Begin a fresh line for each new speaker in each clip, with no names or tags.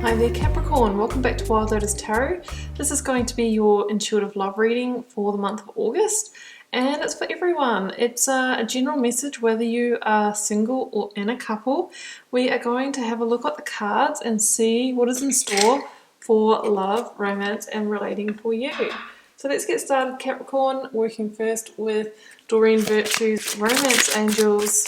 Hi there Capricorn, welcome back to Wild Lotus Tarot. This is going to be your intuitive love reading for the month of August, and it's for everyone. It's a general message whether you are single or in a couple. We are going to have a look at the cards and see what is in store for love, romance and relating for you. So let's get started Capricorn, working first with Doreen Virtue's Romance Angels.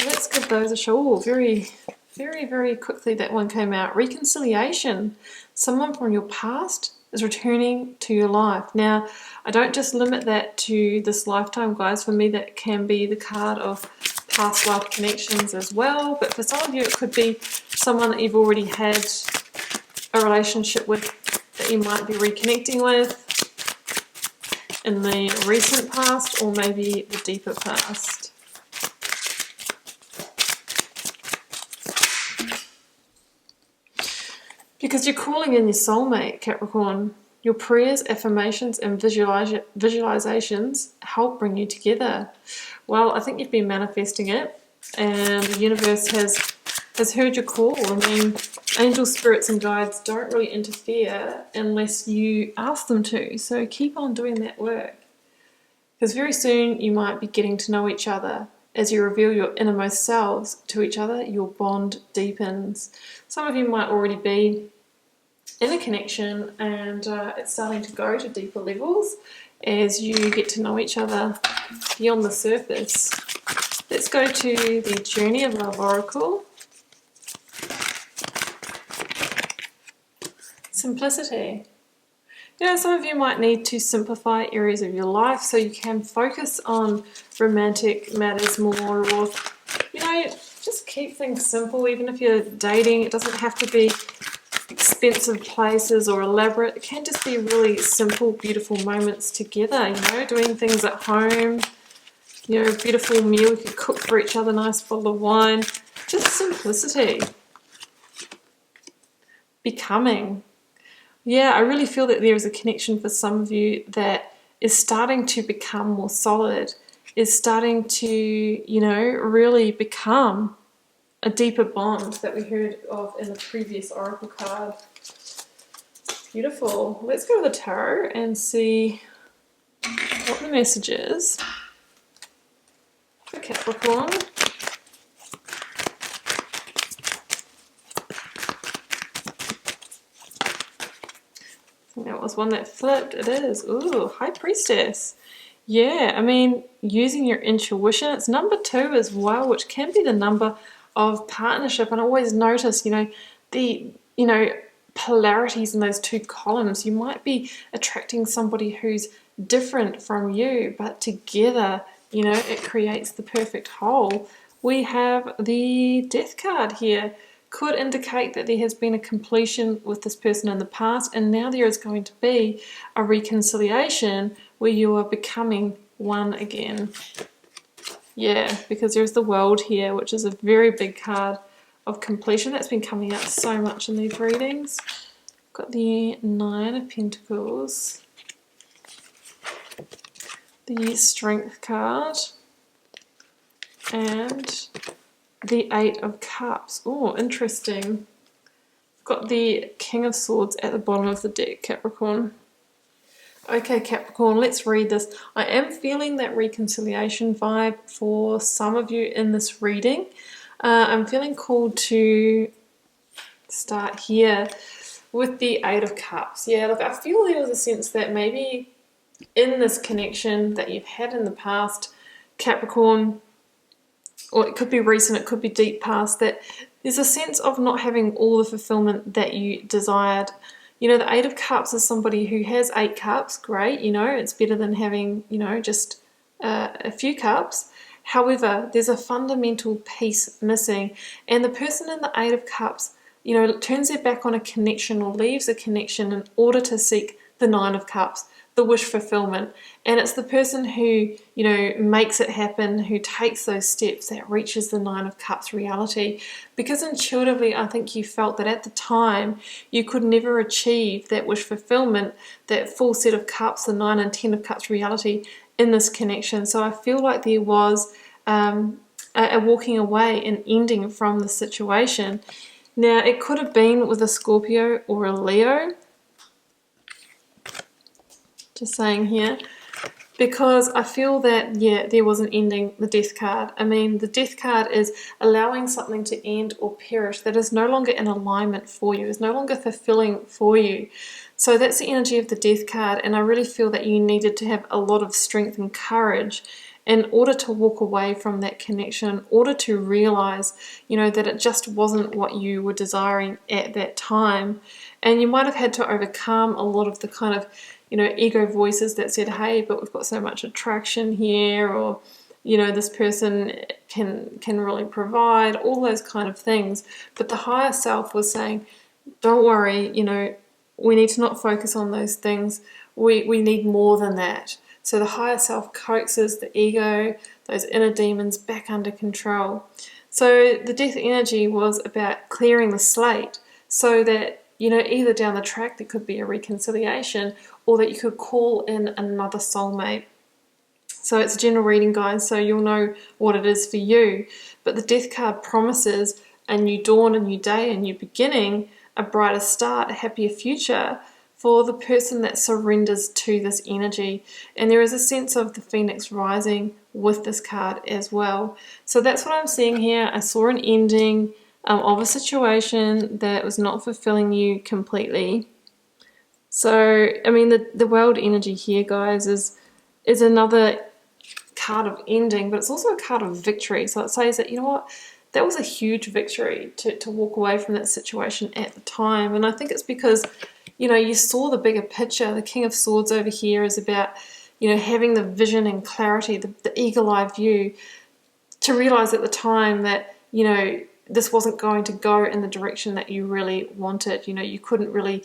Let's give those a show. Very quickly that one came out. Reconciliation. Someone from your past is returning to your life. Now, I don't just limit that to this lifetime, guys. For me, that can be the card of past life connections as well. But for some of you, it could be someone that you've already had a relationship with that you might be reconnecting with in the recent past or maybe the deeper past. Because you're calling in your soulmate, Capricorn. Your prayers, affirmations, and visualizations help bring you together. Well, I think you've been manifesting it, and the universe has heard your call. I mean, angel spirits and guides don't really interfere unless you ask them to. So keep on doing that work. Because very soon you might be getting to know each other. As you reveal your innermost selves to each other, your bond deepens. Some of you might already be in a connection and it's starting to go to deeper levels as you get to know each other beyond the surface. Let's go to the Journey of Love Oracle. Simplicity. You know, some of you might need to simplify areas of your life so you can focus on romantic matters more, or, you know, just keep things simple. Even if you're dating, it doesn't have to be expensive places or elaborate. It can just be really simple, beautiful moments together, you know, doing things at home, you know, beautiful meal you could cook for each other, nice bottle of wine. Just simplicity. Becoming. Yeah, I really feel that there is a connection for some of you that is starting to become more solid, is starting to, you know, really become a deeper bond that we heard of in the previous oracle card. Beautiful. Let's go to the tarot and see what the message is for Capricorn. That was one that flipped. It is. Ooh, High Priestess. Yeah, I mean, using your intuition. It's number 2 as well, which can be the number of partnership. And I always notice, you know, the, you know, polarities in those 2 columns. You might be attracting somebody who's different from you, but together, you know, it creates the perfect whole. We have the Death card here. Could indicate that there has been a completion with this person in the past, and now there is going to be a reconciliation where you are becoming one again. Yeah, because there's the World here, which is a very big card of completion. That's been coming out so much in these readings. Got the 9 of Pentacles, the Strength card, and the 8 of Cups. Oh, interesting. Got the King of Swords at the bottom of the deck, Capricorn. Okay, Capricorn, let's read this. I am feeling that reconciliation vibe for some of you in this reading. I'm feeling called to start here with the 8 of Cups. Yeah, look, I feel there was a sense that maybe in this connection that you've had in the past, Capricorn, or it could be recent, it could be deep past, that there's a sense of not having all the fulfillment that you desired. You know, the 8 of Cups is somebody who has 8 cups, great, you know, it's better than having, you know, just a few cups. However, there's a fundamental piece missing, and the person in the 8 of Cups, you know, turns their back on a connection or leaves a connection in order to seek the 9 of Cups, the wish fulfillment. And it's the person who, you know, makes it happen, who takes those steps, that reaches the 9 of Cups reality. Because intuitively, I think you felt that at the time you could never achieve that wish fulfillment, that full set of cups, the 9 and 10 of Cups reality in this connection. So I feel like there was a walking away and ending from the situation. Now, it could have been with a Scorpio or a Leo. Just saying here. Because I feel that, yeah, there was an ending, the Death card. I mean, the Death card is allowing something to end or perish that is no longer in alignment for you, is no longer fulfilling for you. So that's the energy of the Death card, and I really feel that you needed to have a lot of strength and courage in order to walk away from that connection, in order to realize, you know, that it just wasn't what you were desiring at that time. And you might have had to overcome a lot of the kind of, you know, ego voices that said, hey, but we've got so much attraction here, or, you know, this person can really provide, all those kind of things. But the higher self was saying, don't worry, you know, we need to not focus on those things. We need more than that. So the higher self coaxes the ego, those inner demons, back under control. So the Death energy was about clearing the slate so that, you know, either down the track there could be a reconciliation, or that you could call in another soulmate. So it's a general reading, guys, so you'll know what it is for you. But the Death card promises a new dawn, a new day, a new beginning, a brighter start, a happier future for the person that surrenders to this energy. And there is a sense of the Phoenix rising with this card as well. So that's what I'm seeing here. I saw an ending of a situation that was not fulfilling you completely. So, I mean, the world energy here, guys, is another card of ending, but it's also a card of victory. So it says that, you know what, that was a huge victory to walk away from that situation at the time. And I think it's because, you know, you saw the bigger picture. The King of Swords over here is about, you know, having the vision and clarity, the eagle-eye view, to realize at the time that, you know, this wasn't going to go in the direction that you really wanted. You know, you couldn't really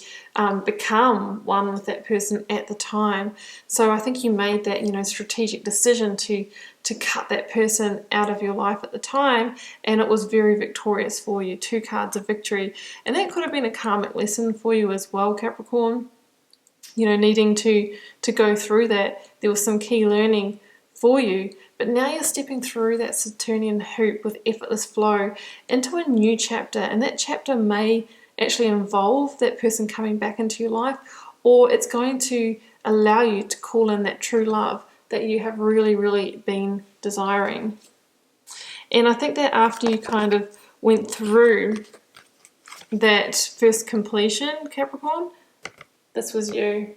become one with that person at the time. So I think you made that, you know, strategic decision to cut that person out of your life at the time, and it was very victorious for you. 2 cards of victory. And that could have been a karmic lesson for you as well, Capricorn. You know, needing to go through that. There was some key learning for you. But now you're stepping through that Saturnian hoop with effortless flow into a new chapter, and that chapter may actually involve that person coming back into your life, or it's going to allow you to call in that true love that you have really, really been desiring. And I think that after you kind of went through that first completion, Capricorn, this was you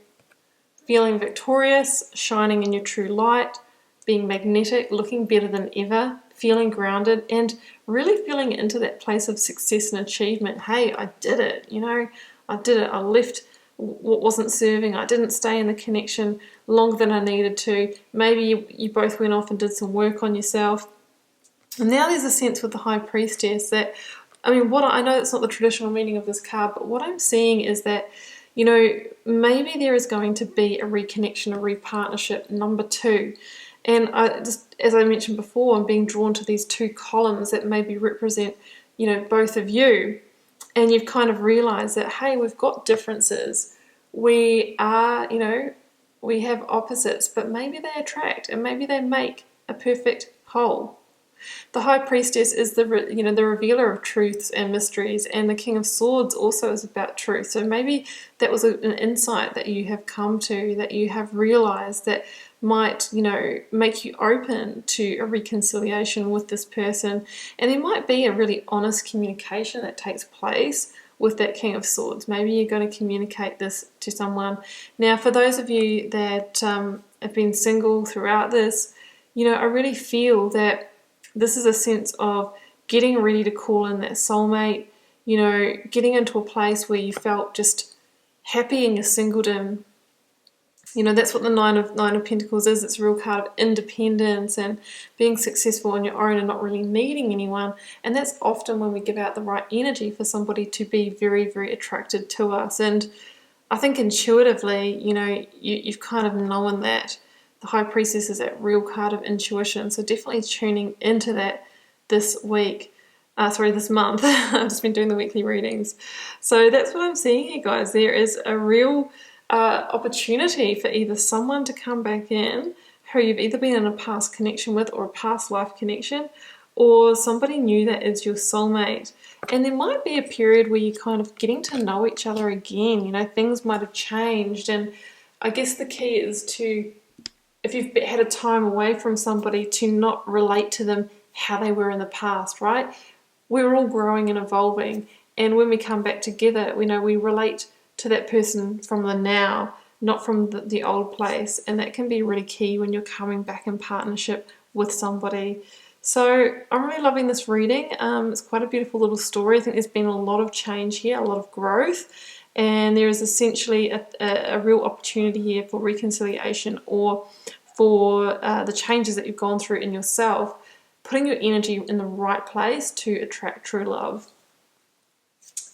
feeling victorious, shining in your true light, being magnetic, looking better than ever, feeling grounded, and really feeling into that place of success and achievement. Hey, I did it, you know, I did it. I left what wasn't serving. I didn't stay in the connection longer than I needed to. Maybe you both went off and did some work on yourself. And now there's a sense with the High Priestess that, I mean, what I know it's not the traditional meaning of this card, but what I'm seeing is that, you know, maybe there is going to be a reconnection, a repartnership, number 2. And I just, as I mentioned before, I'm being drawn to these 2 columns that maybe represent, you know, both of you. And you've kind of realized that, hey, we've got differences. We are, you know, we have opposites, but maybe they attract and maybe they make a perfect whole. The High Priestess is the revealer of truths and mysteries, and the King of Swords also is about truth. So maybe that was an insight that you have come to, that you have realized that might, you know, make you open to a reconciliation with this person. And there might be a really honest communication that takes place with that King of Swords. Maybe you're going to communicate this to someone. Now, for those of you that have been single throughout this, you know, I really feel that this is a sense of getting ready to call in that soulmate, you know, getting into a place where you felt just happy in your singledom. You know, that's what the Nine of Pentacles is. It's a real card of independence and being successful on your own and not really needing anyone. And that's often when we give out the right energy for somebody to be very, very attracted to us. And I think intuitively, you know, you've kind of known that. The High Priestess is that real card of intuition. So definitely tuning into that this week. This month. I've just been doing the weekly readings. So that's what I'm seeing here, guys. There is a real opportunity for either someone to come back in who you've either been in a past connection with or a past life connection, or somebody new that is your soulmate. And there might be a period where you're kind of getting to know each other again. You know, things might have changed, and I guess the key is to, if you've had a time away from somebody, to not relate to them how they were in the past, right? We're all growing and evolving, and when we come back together, we know we relate to that person from the now, not from the old place, and that can be really key when you're coming back in partnership with somebody. So I'm really loving this reading. It's quite a beautiful little story. I think there's been a lot of change here, a lot of growth, and there is essentially a real opportunity here for reconciliation, or for the changes that you've gone through in yourself, putting your energy in the right place to attract true love.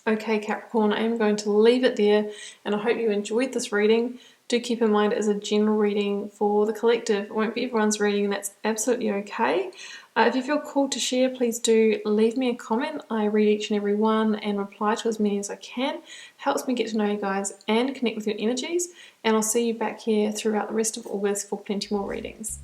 Okay, Capricorn, I am going to leave it there, and I hope you enjoyed this reading. Do keep in mind it is a general reading for the collective. It won't be everyone's reading, and that's absolutely okay. If you feel called to share, please do leave me a comment. I read each and every one and reply to as many as I can. Helps me get to know you guys and connect with your energies, and I'll see you back here throughout the rest of August for plenty more readings.